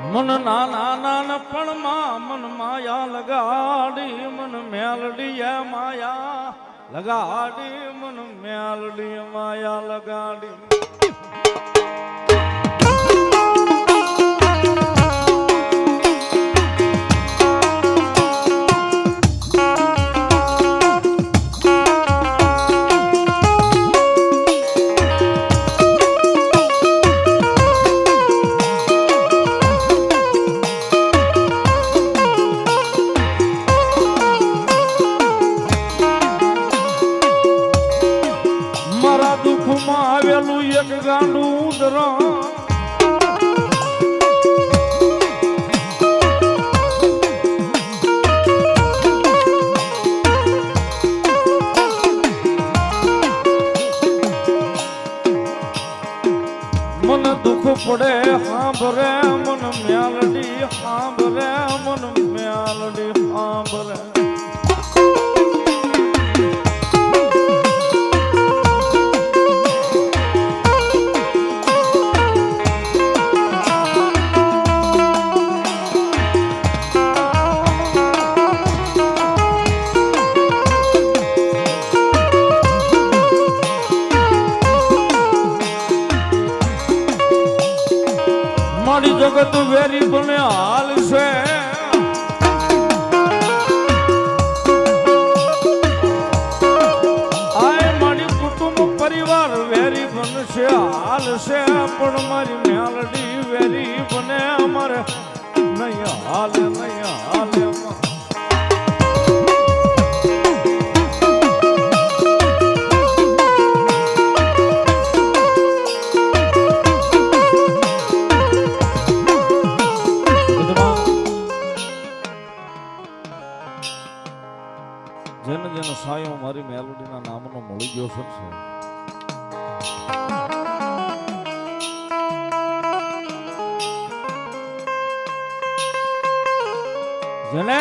મન નાના નાનપણમાં મન માયા લગાડી મન મેલડી માયા લગાડી મન મેલડી માયા લગાડી દુઃખમાં આવેલું એક ગાંડું ઉદરણ મન દુઃખ પડે સાંભરે મન મેલડી સાંભરે મન મેલડી સાંભરે મારી જગત વેરી બને હાલ છે આય મારી કુટુંબ પરિવાર વેરી બનશે હાલ છે પણ મારી મેલડી વેરી બને અમારે નહીં હાલે નહીં હાલે જેને જેનો સાયો મારી મેલોડીના નામનો મળી ગયો છે જેને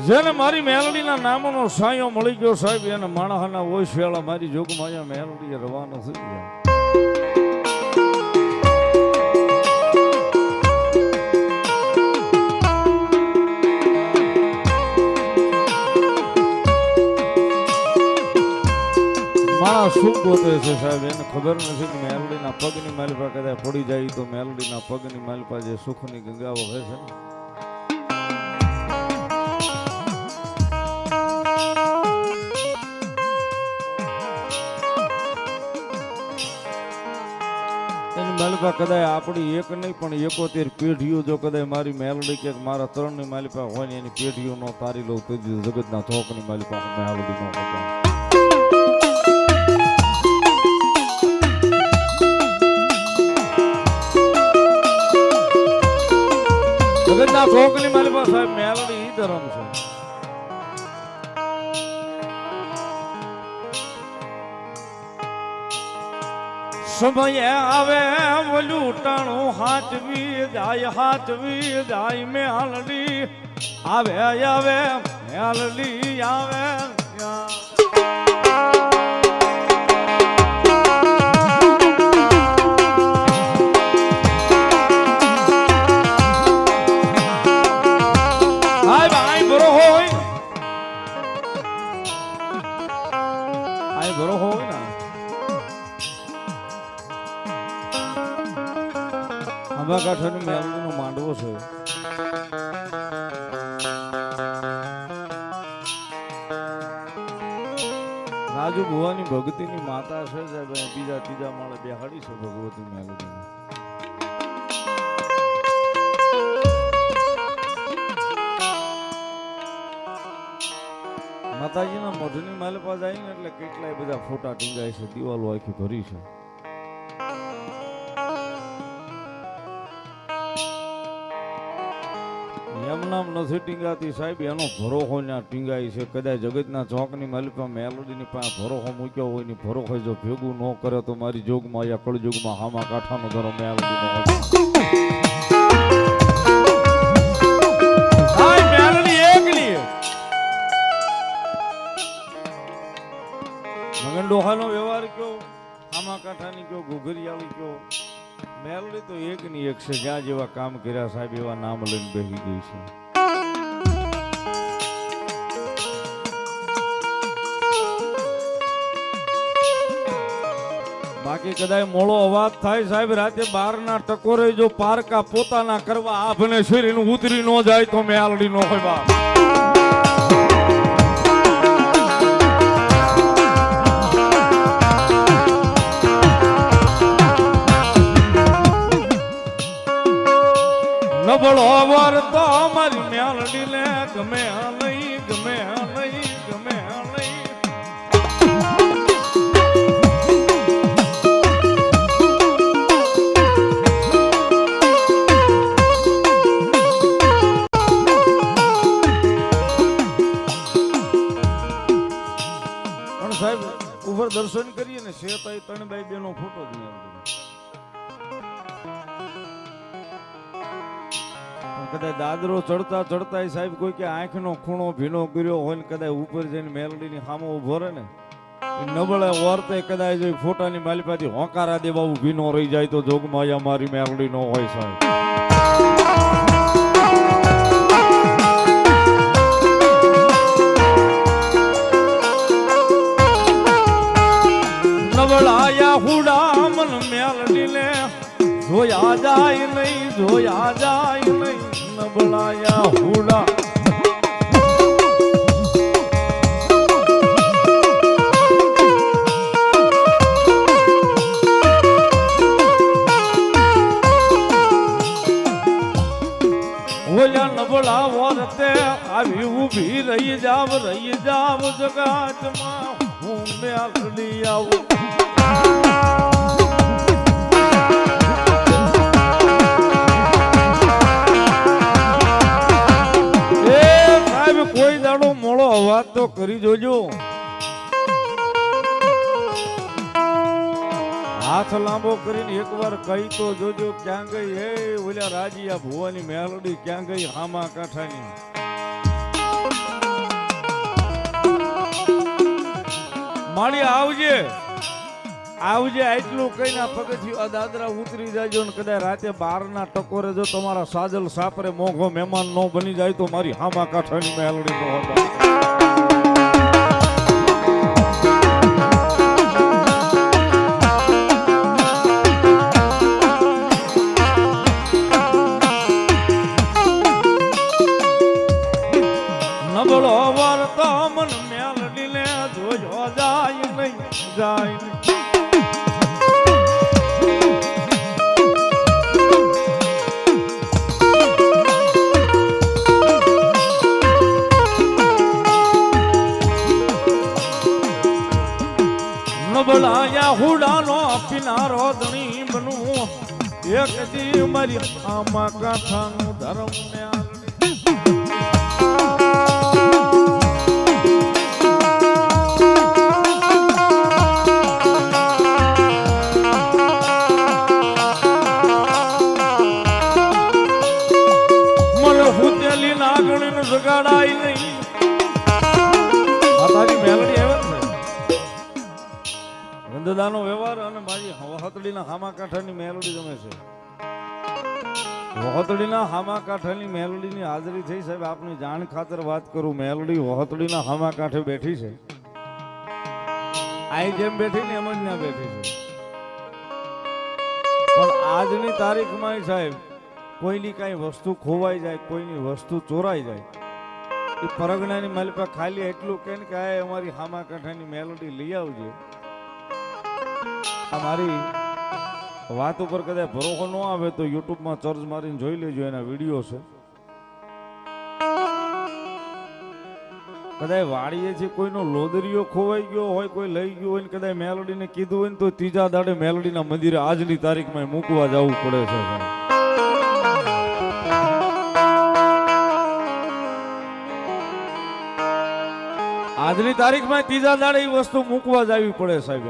જેને મારી મેલોડીના નામનો સાયો મળી ગયો સાહેબ એને માણસના ઓછ વેળા મારી જોગમાં મેલોડી રવાનો થઈ ગયા માણસ શું ગોતે છે સાહેબ એને ખબર નથી કે મેલડીના પગની માલિપા કદાચ પડી જાય તો મેલડીના પગની માલિપા જે સુખની ગંગા વહે છે એની માલિપા કદાચ આપણી એક નહીં પણ 71 પેઢીઓ જો કદાચ મારી મેલડી કે મારા ત્રણની માલિપા હોય ને એની પેઢીઓ નો તારી લઉં તો જગતના ચોકની માલિપા મેલડી નો હતા જગતના ચોકની મારી પાસે સાહેબ મેલડી ઈ ધર્મ છે સમય આવે ઓલું ટાણું હાથવી જાય મેલડી આવે આવે મેલડી આવે ઘરો હોય ને આંબા કાંઠાની મેલડીનો માંડવો છે રાજુ ભુવાની ભગતીની માતા છે બીજા ત્રીજા માળે બેહાડી છે ભગવતી મેલડી માતાજીના મઢની માલિપા જાય ને એટલે કેટલાય બધા ફોટા ટીંગાય છે દિવાલો આખી ભરી છે એમ નામ નથી ટીંગાતી સાહેબ એનો ભરોહો ત્યાં ટીંગાય છે કદાચ જગતના ચોકની માલિપા મેલોડીની પાસે ભરોહો મૂક્યો હોય ને ભરોહો જો ભેગું ન કરે તો મારી જોગમાં યા કળજુગમાં હામા કાંઠાનો ધરો મેલોડીનો મેલોડી એકલી મગન ડોહાનો વ્યવહાર કયો આમા કાંઠાની કયો ઘુઘરિયાળી કયો મેલડી તો એક ની એક છે જ્યાં જેવા કામ કર્યા સાહેબ એવા નામ લઈને બેસી ગઈ છે. બાકી કદાચ મોળો અવાજ થાય સાહેબ રાતે 12 ના ટકોરે જો પારકા પોતાના કરવા આભને શરીર ઉતરી ન જાય તો મેલડી નો હોય બાપ. નબળો વર તો અમારી મેલડી ને ગમે નહીં ગમે નહીં ગમે નહીં. પણ સાહેબ ઉપર દર્શન કરીએ ને શેતાઈ 3 બાઈ 2 નો ફોટો જ નહીં. કદાચ દાદરો ચડતા ચડતા સાહેબ કોઈ કે આંખનો ખૂણો ભીનો કર્યો હોય ને કદાચ ઉપર જઈને મેલડીની સામે ઉભો રહે ને નબળે વર્તે કદાચ ફોટાની માલિપાથી હોકારા દે બાબુ ભીનો રહી જાય તો જોગમાં મારી મેલડી નો હોય સાહેબ. નબળાયા હુડા મન મેલડી ને જોયા જાય નહીં જોયા જાય નહીં નબળાયા હુડા. ઓલા નબળા વરતે આવી ઊભી રહી જાવ જગાતમાં હું મેલડી આવું. કોઈ દાડો મોળો અવાજ તો કરી જોજો. હાથ લાંબો કરીને એકવાર કહી તો જોજો ક્યાં ગઈ હે ઓલા રાજીયા ભુવાની મેલડી ક્યાં ગઈ હામા કાંઠાની. માળી આવજે આવજે આટલું કઈ પગથિયું આ દાદરા ઉતરી જાયજો ને કદાચ રાતે 12 ના ટકોરે જો તમારા સાજલ સાપરે મોઘો મહેમાન નો બની જાય તો મારી હામા કાંઠાની મેલડી નો હતા. નબળો વર્તો મન મેલડી ને જોજો જાય નહીં જાય નહીં. નબળાયા હુડાનો પીનારો ધણી બનું એક દી મારી આમાં કાંઠાનું ધર્મ ને મને હુતેલી નાગણી જગાડાય નહીં. તારી મેલડી આવે છે ગંદદાનો વ્યવહાર અને મારી વહતડીના હામા કાંઠાની મેલડી ગમે છે. વહતડીના હામા કાંઠાની મેલડીની હાજરી થઈ સાહેબ. આપની જાણ ખાતર વાત કરું મેલડી વહતડીના હામા કાંઠે બેઠી છે. આઈ જેમ બેઠી ને એમ જ ના બેઠી છે. પણ આજની તારીખમાં સાહેબ કોઈની કઈ વસ્તુ ખોવાઈ જાય કોઈની વસ્તુ ચોરાઈ જાય એ પરગણાની માલિપા ખાલી એટલું કે આ અમારી હામા કાંઠાની મેલડી લઈ આવજે. આ મારી વાત ઉપર કદાચ ભરોસો ન આવે તો યુટ્યુબમાં સર્ચ મારીને જોઈ લેજો એના વિડીયો છે. કદાચ વાડીએથી કોઈનો લોદરીઓ ખોવાઈ ગયો હોય કોઈ લઈ ગયો હોય ને કદાચ મેલડીને કીધું હોય ને તો ત્રીજા દાડે મેલડીના મંદિરે આજની તારીખમાં મૂકવા જવું પડે છે. આજની તારીખમાં ત્રીજા દાડે એ વસ્તુ મૂકવા જવી પડે સાહેબ.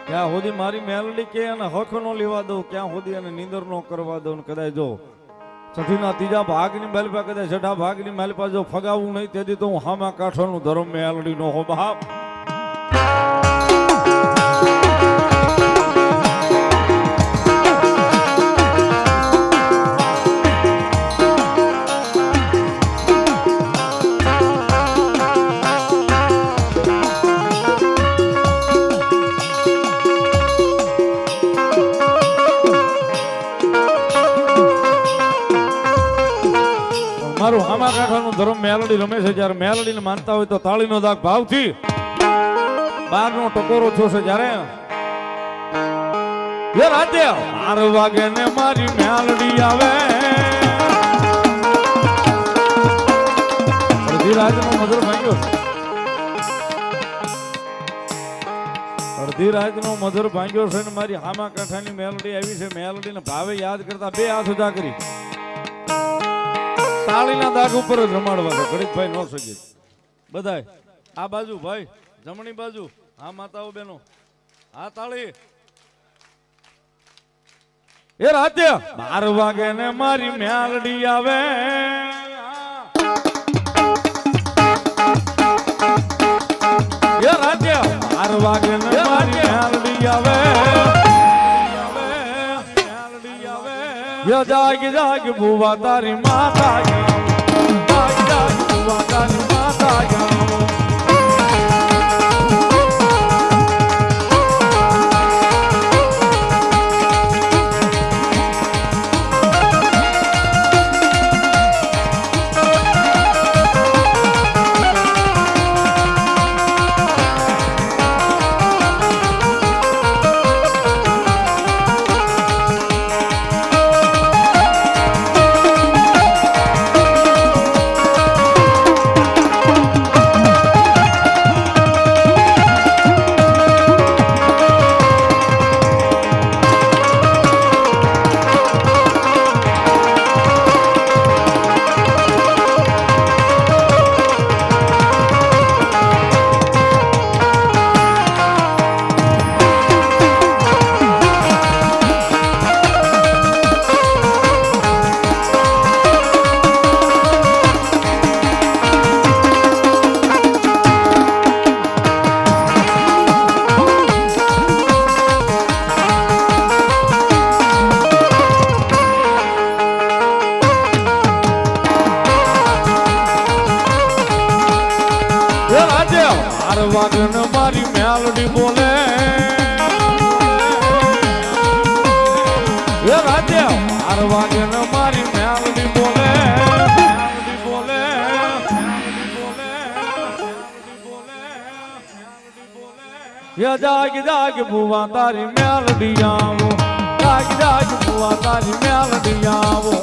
ક્યાં સુધી મારી મેલડી કે એને હક નો લેવા દઉં ક્યાં સુધી એને નીંદર નો કરવા દઉં. કદાચ જો છઠ્ઠીના ત્રીજા ભાગની માલિપા કદાચ છઠ્ઠા ભાગની માલિપા જો ફગાવું નહીં તેથી તો હું હામા કાંઠાનું ધર્મ મેલડી નો હો બાપ. હામા કાંઠાનું ધર્મ મેલડી રમે છે. જ્યારે મેલડીને માનતા હોય તો તાળીનો દાગ ભાવથી બારનો ટકોરો થયો છે. જ્યારે રાતે 12 વાગે ને મારી મેલડી આવે, અડધી રાતનો મધુર ભાંગ્યો, અડધી રાતનો મધુર ભાંગ્યો છે ને મારી હામા કાંઠાની મેલડી આવી છે. મેલડીને ભાવે યાદ કરતા બે હાથ ઉધા કરી તાળીના દાગ ઉપર જ રમાડવા છે. ગણિતભાઈ નો સકે બધાય આ બાજુ ભાઈ, જમણી બાજુ, હા માતાઓ બેનો, હા તાળી. એ રાતે 12 વાગે ને મારી મેલડી આવે, એ રાતે 12 વાગે ને મારી મેલડી આવે, જાગ જાગ ભુવા તારી માતા જાગ જાગ ભુવા તારી માતા જાગ. વાગન મારી મેલડી બોલે, એ રાતે 12 વાગન મારી મેલડી બોલે, મેલડી બોલે, મેલડી બોલે, મેલડી બોલે, મેલડી બોલે. એ જાગ જાગ ભુવા તારી મેલડી આવો, જાગ જાગ ભુવા તારી મેલડી આવો.